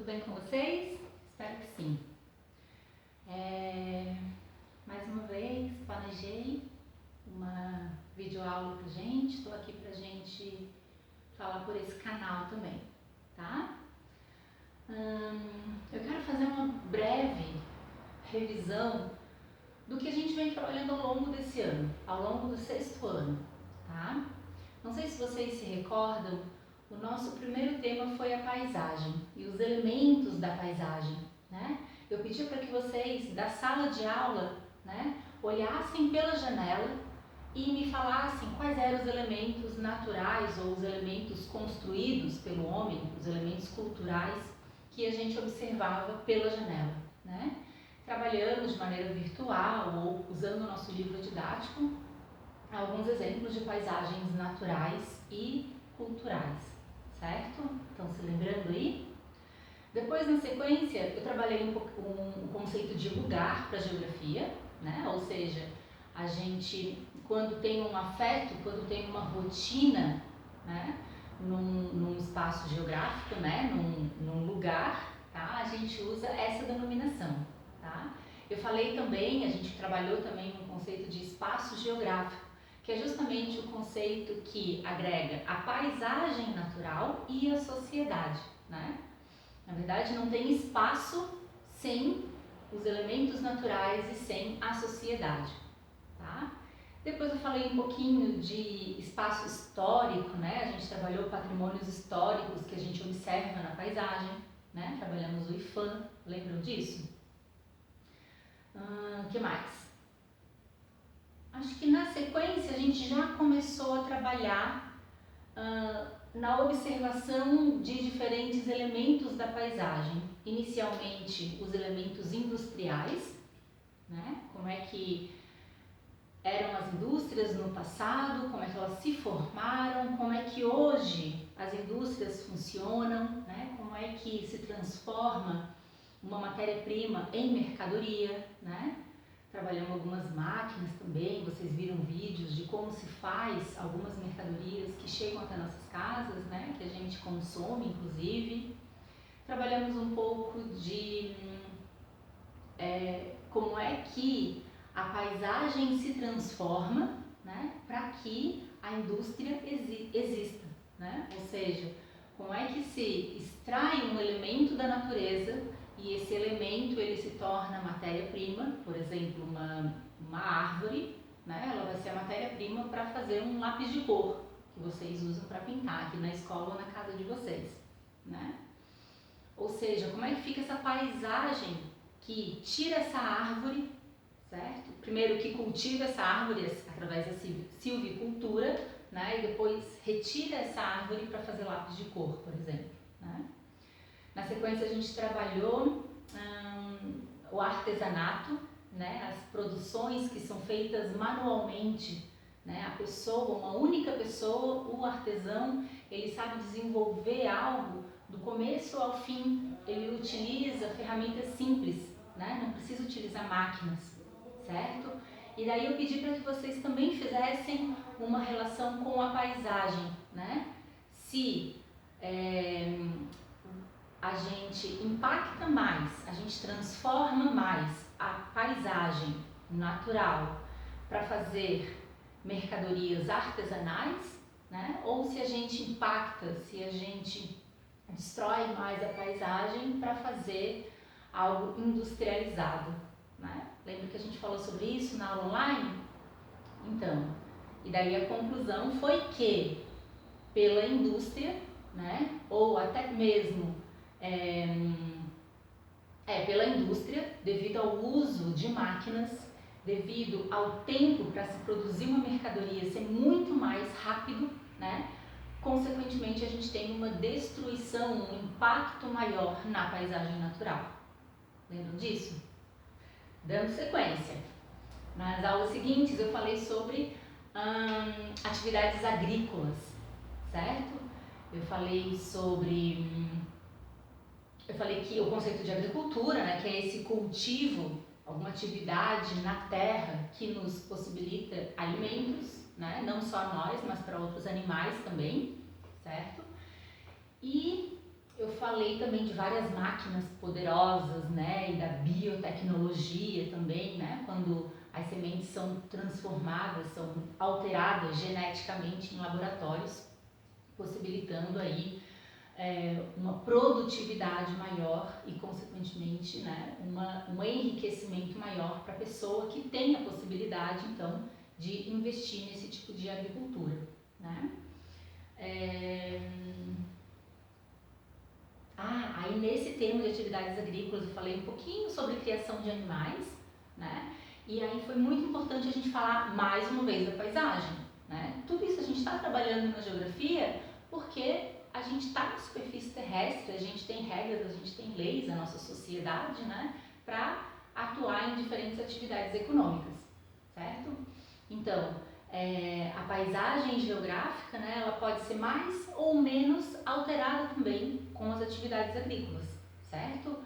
bem com vocês? Espero que sim. Mais uma vez, planejei uma videoaula pra gente, estou aqui pra gente falar por esse canal também, tá? Eu quero fazer uma breve revisão do que a gente vem trabalhando ao longo desse ano, ao longo do 6º ano, tá? Não sei se vocês se recordam, o nosso primeiro tema foi a paisagem e os elementos da paisagem, né? Eu pedi para que vocês, da sala de aula, né, olhassem pela janela e me falassem quais eram os elementos naturais ou os elementos construídos pelo homem, os elementos culturais que a gente observava pela janela, né? Trabalhamos de maneira virtual ou usando o nosso livro didático alguns exemplos de paisagens naturais e culturais, certo? Estão se lembrando aí? Depois, na sequência, eu trabalhei um conceito de lugar para geografia, né? Ou seja, a gente, quando tem um afeto, quando tem uma rotina, né? Num espaço geográfico, né? Num lugar, tá? A gente usa essa denominação, tá? Eu falei também, a gente trabalhou também um conceito de espaço geográfico, que é justamente o conceito que agrega a paisagem natural e a sociedade, né? Na verdade, não tem espaço sem os elementos naturais e sem a sociedade, tá? Depois eu falei um pouquinho de espaço histórico, né? A gente trabalhou patrimônios históricos que a gente observa na paisagem, né? Trabalhamos o IPHAN, lembram disso? Que mais? Acho que na sequência a gente já começou a trabalhar na observação de diferentes elementos da paisagem. Inicialmente, os elementos industriais, né? Como é que eram as indústrias no passado, como é que elas se formaram, como é que hoje as indústrias funcionam, né? Como é que se transforma uma matéria-prima em mercadoria, né? Trabalhamos algumas máquinas também, vocês viram vídeos de como se faz algumas mercadorias que chegam até nossas casas, né, que a gente consome inclusive. Trabalhamos um pouco de como é que a paisagem se transforma, né, para que a indústria exista, né? Ou seja, como é que se extrai um elemento da natureza e esse elemento ele se torna matéria-prima, por exemplo, uma árvore, né? Ela vai ser a matéria-prima para fazer um lápis de cor que vocês usam para pintar aqui na escola ou na casa de vocês, né? Ou seja, como é que fica essa paisagem que tira essa árvore, certo? Primeiro que cultiva essa árvore através da silvicultura, né? E depois retira essa árvore para fazer lápis de cor, por exemplo, né? Na sequência a gente trabalhou o artesanato, né? As produções que são feitas manualmente, né? A pessoa, uma única pessoa, o artesão, ele sabe desenvolver algo do começo ao fim, ele utiliza ferramentas simples, né? Não precisa utilizar máquinas, certo? E daí eu pedi para que vocês também fizessem uma relação com a paisagem, né? Se a gente impacta mais, a gente transforma mais a paisagem natural para fazer mercadorias artesanais, né? Ou se a gente impacta, se a gente destrói mais a paisagem para fazer algo industrializado, né? Lembra que a gente falou sobre isso na aula online? Então, e daí a conclusão foi que pela indústria, né? Ou até mesmo pela indústria, devido ao uso de máquinas, devido ao tempo para se produzir uma mercadoria ser muito mais rápido, né? Consequentemente, a gente tem uma destruição, um impacto maior na paisagem natural. Lembram disso? Dando sequência. Nas aulas seguintes, eu falei sobre atividades agrícolas, certo? Eu falei que o conceito de agricultura, né, que é esse cultivo, alguma atividade na terra que nos possibilita alimentos, né, não só nós, mas para outros animais também, certo? E Eu falei também de várias máquinas poderosas, né, e da biotecnologia também, né, quando as sementes são transformadas, são alteradas geneticamente em laboratórios, possibilitando aí uma produtividade maior e, consequentemente, né, um enriquecimento maior para a pessoa que tem a possibilidade, então, de investir nesse tipo de agricultura, né. Aí nesse tema de atividades agrícolas eu falei um pouquinho sobre criação de animais, né? E aí foi muito importante a gente falar mais uma vez da paisagem, né? Tudo isso a gente está trabalhando na geografia porque a gente está na superfície terrestre, a gente tem regras, a gente tem leis na nossa sociedade, né? Para atuar em diferentes atividades econômicas, certo? Então, a paisagem geográfica, né, ela pode ser mais ou menos alterada também com as atividades agrícolas, certo?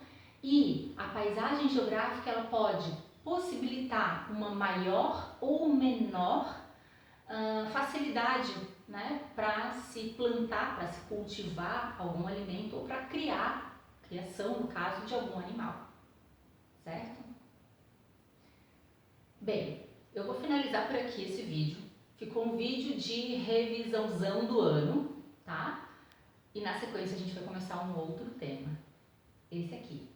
E a paisagem geográfica ela pode possibilitar uma maior ou menor facilidade, né, para se plantar, para se cultivar algum alimento ou para criação, no caso, de algum animal, certo? Bem, eu vou finalizar por aqui esse vídeo. Ficou um vídeo de revisãozão do ano, tá? E na sequência a gente vai começar um outro tema. Esse aqui.